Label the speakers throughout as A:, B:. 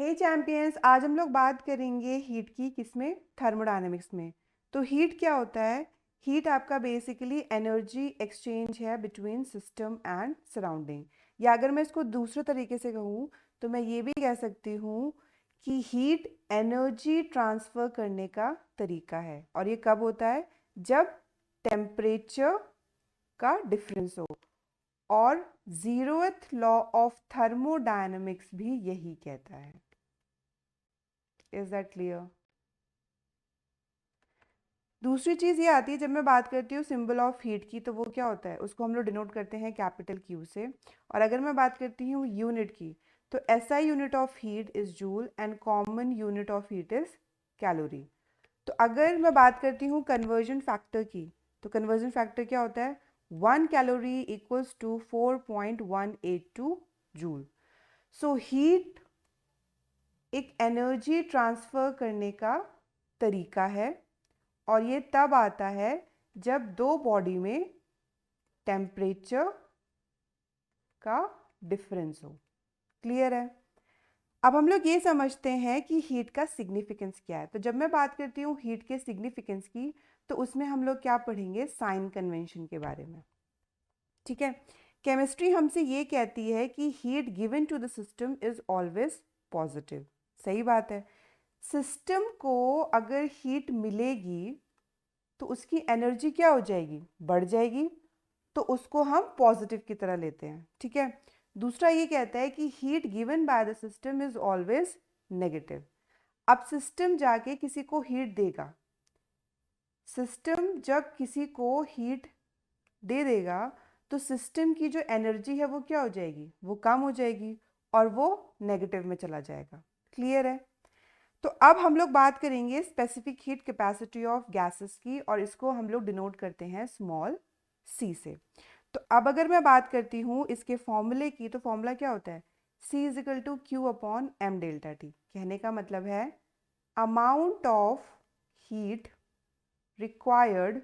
A: हे champions, आज हम लोग बात करेंगे हीट की, किसमें? थर्मोडायनेमिक्स में। तो हीट क्या होता है? हीट आपका बेसिकली एनर्जी एक्सचेंज है बिटवीन सिस्टम एंड सराउंडिंग। या अगर मैं इसको दूसरे तरीके से कहूँ तो मैं ये भी कह सकती हूँ कि हीट एनर्जी ट्रांसफ़र करने का तरीका है। और ये कब होता है? जब टेम्परेचर का डिफरेंस हो। और जीरोथ लॉ ऑफ थर्मोडायनेमिक्स भी यही कहता है। Is that clear? दूसरी चीज़ ये आती है, जब मैं बात करती हूँ सिंबल ऑफ हीट की, तो वो क्या होता है? उसको हम लोग डिनोट करते हैं कैपिटल क्यू से। और अगर मैं बात करती हूँ यूनिट की, तो SI unit of heat is joule and common unit of heat is calorie. तो अगर मैं बात करती हूँ कन्वर्जन फैक्टर की, तो कन्वर्जन फैक्टर क्या होता है? 1 calorie equals to 4.182 joule. So heat एक एनर्जी ट्रांसफ़र करने का तरीका है। और ये तब आता है जब दो बॉडी में टेम्परेचर का डिफरेंस हो। क्लियर है? अब हम लोग ये समझते हैं कि हीट का सिग्निफिकेंस क्या है। तो जब मैं बात करती हूँ हीट के सिग्निफिकेंस की, तो उसमें हम लोग क्या पढ़ेंगे? साइन कन्वेंशन के बारे में। ठीक है? केमिस्ट्री हमसे ये कहती है कि heat given to the system is always positive. सही बात है। सिस्टम को अगर हीट मिलेगी तो उसकी एनर्जी क्या हो जाएगी? बढ़ जाएगी। तो उसको हम पॉजिटिव की तरह लेते हैं। ठीक है? दूसरा ये कहता है कि heat given by the system is always negative. अब सिस्टम जाके किसी को हीट देगा, सिस्टम जब किसी को हीट दे देगा तो सिस्टम की जो एनर्जी है वो क्या हो जाएगी? वो कम हो जाएगी और वो नेगेटिव में चला जाएगा। क्लियर है? तो अब हम लोग बात करेंगे specific heat capacity of gases की, और इसको हम लोग डिनोट करते हैं स्मॉल सी से। तो अब अगर मैं बात करती हूँ इसके फॉर्मूले की, तो फॉर्मूला क्या होता है? C is equal to Q upon M delta T. कहने का मतलब है amount of heat required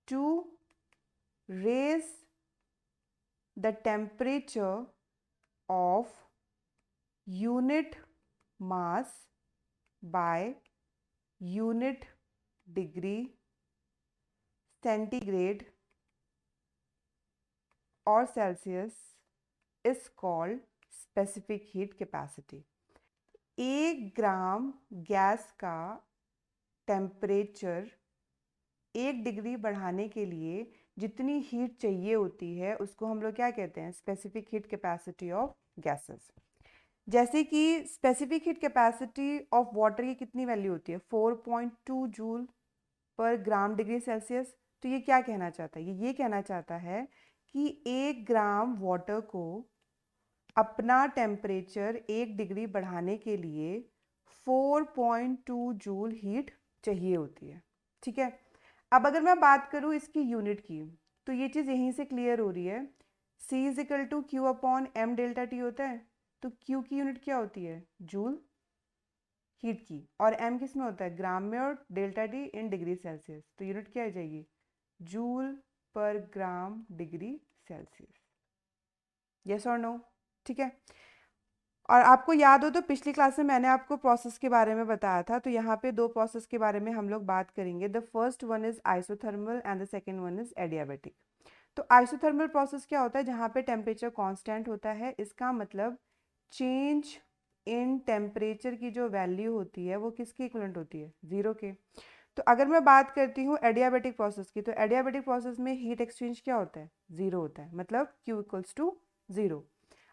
A: to raise the temperature of unit mass by unit degree centigrade और Celsius is called specific heat capacity. 1 gram gas का temperature 1 degree बढ़ाने के लिए जितनी हीट चाहिए होती है उसको हम लोग क्या कहते हैं? Specific heat capacity of gases. जैसे कि specific heat capacity of water की कितनी वैल्यू होती है? 4.2 जूल पर ग्राम डिग्री सेल्सियस। तो ये क्या कहना चाहता है? ये कहना चाहता है कि 1 ग्राम वाटर को अपना टेम्परेचर 1 डिग्री बढ़ाने के लिए 4.2 जूल हीट चाहिए होती है। ठीक है? अब अगर मैं बात करूँ इसकी यूनिट की, तो ये चीज़ यहीं से क्लियर हो रही है। C is equal to Q upon M delta T होता है। तो Q की यूनिट क्या होती है? जूल हीट की। और M किस में होता है? ग्राम में। और delta T in degree Celsius. तो यूनिट क्या आ जाएगी? जूल पर ग्राम डिग्री सेल्सियस। यस और नो? ठीक है? और आपको याद हो तो पिछली क्लास में मैंने आपको प्रोसेस के बारे में बताया था। तो यहाँ पे दो प्रोसेस के बारे में हम लोग बात करेंगे। The first one is isothermal and the second one is adiabatic. तो आइसोथर्मल प्रोसेस क्या होता है? जहाँ पे टेम्परेचर कांस्टेंट होता है। इसका मतलब चेंज इन टेम्परेचर की जो वैल्यू होती है वो किसके इक्वलेंट होती है? ज़ीरो के। तो अगर मैं बात करती हूँ एडियाबेटिक प्रोसेस की, तो एडियाबेटिक प्रोसेस में हीट एक्सचेंज क्या होता है? ज़ीरो होता है। मतलब Q इक्वल्स टू ज़ीरो।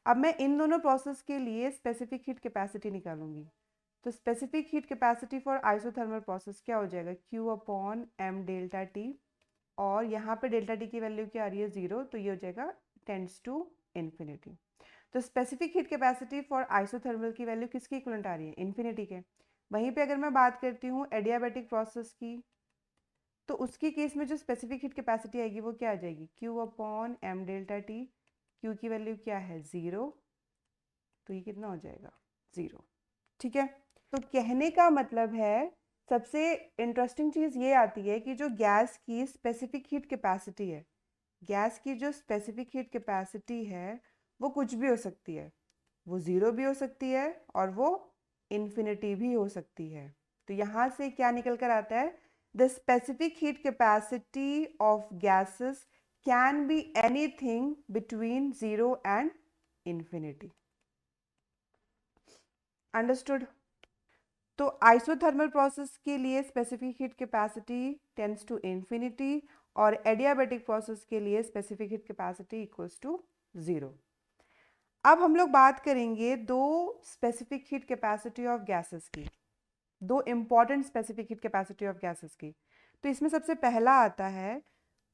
A: अब मैं इन दोनों प्रोसेस के लिए स्पेसिफिक हीट कैपेसिटी निकालूंगी। तो specific heat capacity for isothermal process क्या हो जाएगा? Q upon M delta T. और यहाँ पे डेल्टा टी की वैल्यू क्या आ रही है? ज़ीरो। तो ये हो जाएगा टेंड्स टू इन्फिनिटी। तो specific heat capacity for isothermal की वैल्यू किसकी इक्वलेंट आ रही है? इन्फिनिटी के। वहीं पे अगर मैं बात करती हूँ एडियाबेटिक प्रोसेस की, तो उसकी केस में जो स्पेसिफिक हीट कैपेसिटी आएगी वो क्या आ जाएगी? Q upon M delta T. Q की वैल्यू क्या है? ज़ीरो। तो ये कितना हो जाएगा? ज़ीरो। ठीक है? तो कहने का मतलब है, सबसे इंटरेस्टिंग चीज़ ये आती है कि जो गैस की स्पेसिफिक हीट कैपेसिटी है, गैस की जो स्पेसिफिक हीट कैपेसिटी है वो कुछ भी हो सकती है। वो ज़ीरो भी हो सकती है और वो इन्फिनिटी भी हो सकती है। तो यहाँ से क्या निकल कर आता है, the specific heat capacity of gases can be anything between zero and infinity. Understood? तो आइसोथर्मल प्रोसेस के लिए specific heat capacity tends to infinity और एडियाबैटिक प्रोसेस के लिए specific heat capacity equals to zero. अब हम लोग बात करेंगे दो specific heat capacity of gases की, दो important specific heat capacity of gases की। तो इसमें सबसे पहला आता है,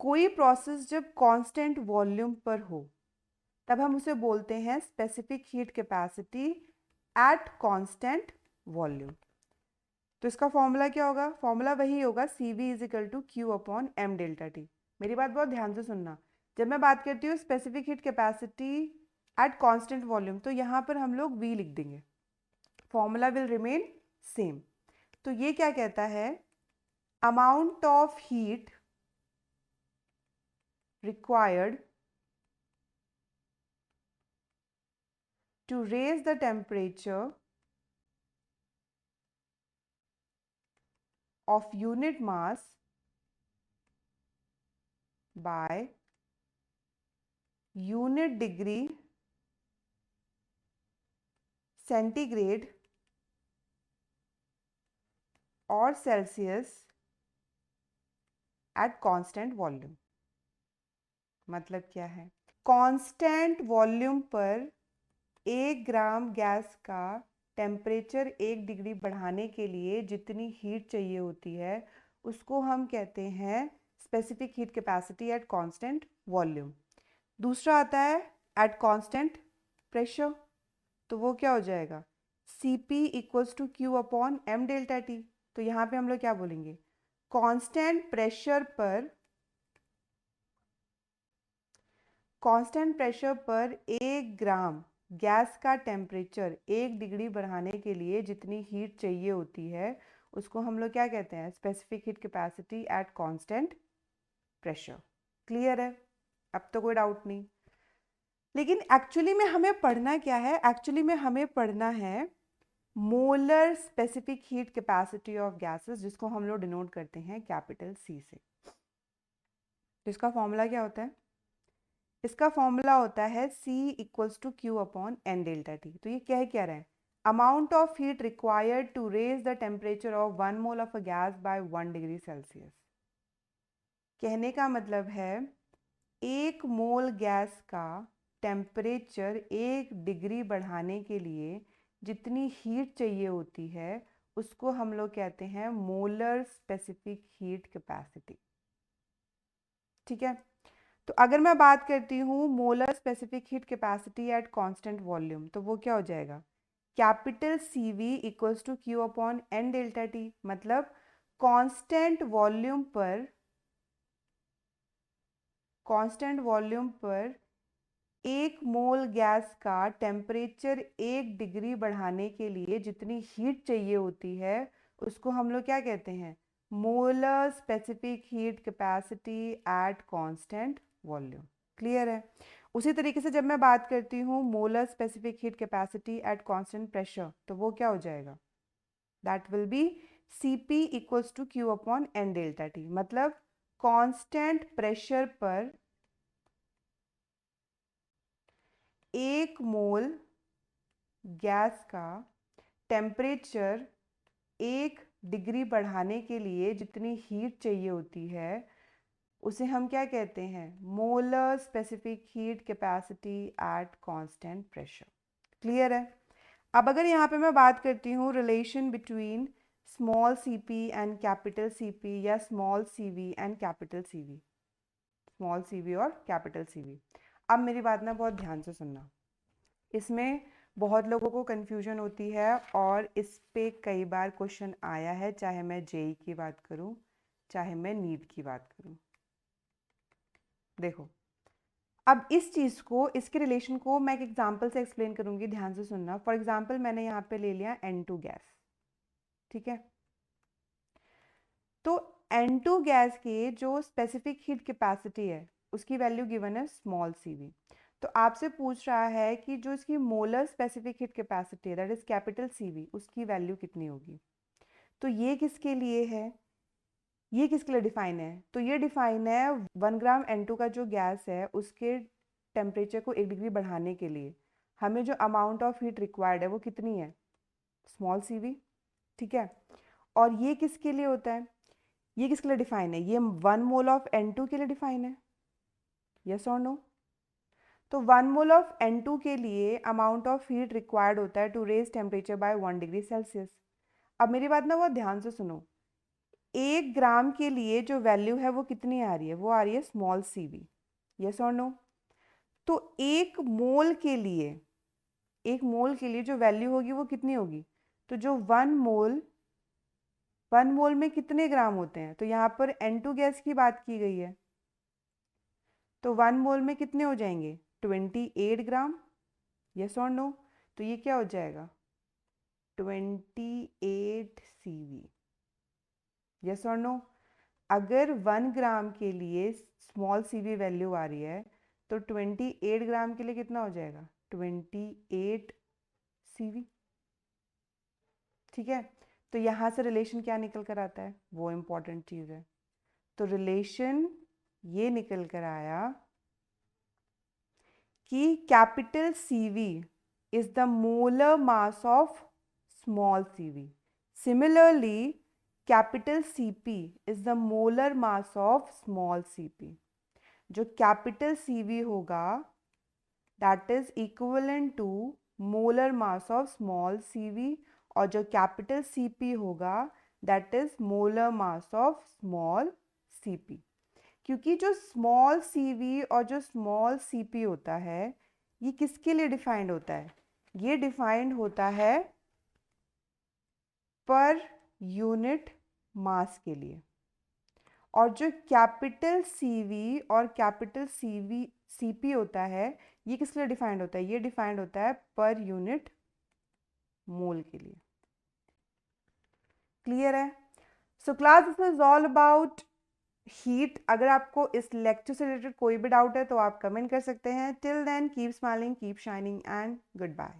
A: कोई प्रोसेस जब कांस्टेंट वॉल्यूम पर हो तब हम उसे बोलते हैं specific heat capacity at constant volume. तो इसका फॉर्मूला क्या होगा? फॉर्मूला वही होगा CV is equal to Q upon M delta T. मेरी बात बहुत ध्यान से सुनना, जब मैं बात करती हूँ specific heat capacity at constant volume तो यहाँ पर हम लोग V लिख देंगे, फॉर्मूला विल रिमेन सेम। तो ये क्या कहता है, amount of heat required to raise the temperature of unit mass by unit degree centigrade or Celsius at constant volume। मतलब क्या है, कांस्टेंट वॉल्यूम पर 1 ग्राम गैस का टेम्परेचर 1 डिग्री बढ़ाने के लिए जितनी हीट चाहिए होती है उसको हम कहते हैं specific heat capacity at constant volume. दूसरा आता है एट कांस्टेंट प्रेशर, तो वो क्या हो जाएगा, CP equals to Q upon M delta T. तो यहाँ पे हम लोग क्या बोलेंगे, कांस्टेंट प्रेशर पर 1 ग्राम गैस का टेम्परेचर 1 डिग्री बढ़ाने के लिए जितनी हीट चाहिए होती है उसको हम लोग क्या कहते हैं, specific heat capacity at constant pressure. Clear है? अब तो कोई डाउट नहीं। लेकिन एक्चुअली में हमें पढ़ना क्या है, एक्चुअली में हमें पढ़ना है molar specific heat capacity of gases, जिसको हम लोग डिनोट करते हैं कैपिटल C से। तो इसका फॉर्मूला क्या होता है, इसका फॉर्मूला होता है C equals to Q upon N delta T. तो ये क्या रहा है, amount of heat required to raise the temperature of 1 mole of a gas by 1 degree Celsius. कहने का मतलब है 1 मोल गैस का टेम्परेचर 1 डिग्री बढ़ाने के लिए जितनी हीट चाहिए होती है उसको हम लोग कहते हैं मोलर स्पेसिफिक हीट कैपेसिटी। ठीक है, तो अगर मैं बात करती हूँ molar specific heat capacity at constant volume तो वो क्या हो जाएगा, capital CV equals to Q upon N delta T. मतलब कांस्टेंट वॉल्यूम पर 1 मोल गैस का टेम्परेचर 1 डिग्री बढ़ाने के लिए जितनी हीट चाहिए होती है उसको हम लोग क्या कहते हैं, molar specific heat capacity at constant volume. Clear है? उसी तरीके से जब मैं बात करती हूँ molar specific heat capacity at constant pressure तो वो क्या हो जाएगा, that will be CP equals to Q upon N delta T. मतलब कांस्टेंट प्रेशर पर 1 मोल गैस का टेम्परेचर 1 डिग्री बढ़ाने के लिए जितनी हीट चाहिए होती है उसे हम क्या कहते हैं, molar specific heat capacity at constant pressure. Clear है? अब अगर यहाँ पे मैं बात करती हूँ relation between small CP and capital CP या small CV and capital CV, small CV और कैपिटल CV। अब मेरी बात ना बहुत ध्यान से सुनना, इसमें बहुत लोगों को कन्फ्यूजन होती है और इस पे कई बार क्वेश्चन आया है, चाहे मैं JEE की बात करूं चाहे मैं नीट की बात करूं। देखो, अब इस चीज़ को, इसके रिलेशन को मैं एक एग्जांपल से एक्सप्लेन करूंगी, ध्यान से सुनना। फॉर एग्जांपल मैंने यहाँ पे ले लिया N2 गैस, ठीक है। तो N2 गैस के जो स्पेसिफिक हीट कैपेसिटी है उसकी वैल्यू गिवन है स्मॉल CV। तो आपसे पूछ रहा है कि जो इसकी मोलर स्पेसिफिक हीट कैपेसिटी है दैट इज कैपिटल CV, उसकी वैल्यू कितनी होगी। तो ये किसके लिए है, ये किसके लिए डिफाइन है, तो ये डिफाइन है 1 ग्राम N2 का जो गैस है उसके टेम्परेचर को 1 डिग्री बढ़ाने के लिए हमें जो अमाउंट ऑफ हीट रिक्वायर्ड है वो कितनी है, स्मॉल CV। ठीक है, और ये किसके लिए होता है, ये किसके लिए डिफाइन है, ये 1 मोल ऑफ N2 के लिए डिफाइन है, यस और नो। तो 1 मोल ऑफ N2 के लिए अमाउंट ऑफ हीट रिक्वायर्ड होता है to raise temperature by 1 degree Celsius. अब मेरी बात ना बहुत ध्यान से सुनो, 1 ग्राम के लिए जो वैल्यू है वो कितनी आ रही है, वो आ रही है स्मॉल CV, यस और नो। तो 1 मोल के लिए जो वैल्यू होगी वो कितनी होगी, तो जो 1 मोल में कितने ग्राम होते हैं, तो यहाँ पर N2 गैस की बात की गई है, तो 1 मोल में कितने हो जाएंगे 28 ग्राम, यस और नो। तो ये क्या हो जाएगा 28 CV, यस और नो। अगर 1 ग्राम के लिए स्मॉल CV वैल्यू आ रही है तो 28 ग्राम के लिए कितना हो जाएगा 28 CV। ठीक है, तो यहाँ से रिलेशन क्या निकल कर आता है, वो इम्पॉर्टेंट चीज़ है। तो रिलेशन ये निकल कर आया कि capital CV is the molar mass of small CV. Similarly, capital CP is the molar mass of small CP. जो कैपिटल CV होगा that is equivalent to molar mass of small CV, और जो capital CP होगा that is molar mass of small CP। क्योंकि जो small CV और जो small CP होता है ये किसके लिए डिफाइंड होता है, ये डिफाइंड होता है पर यूनिट मास के लिए, और जो कैपिटल CV और कैपिटल CP होता है ये किस लिए डिफाइंड होता है, ये डिफाइंड होता है पर यूनिट मोल के लिए। क्लियर है। So class this is all about heat. अगर आपको इस लेक्चर से रिलेटेड कोई भी डाउट है तो आप कमेंट कर सकते हैं। Till then keep smiling, keep shining and good bye.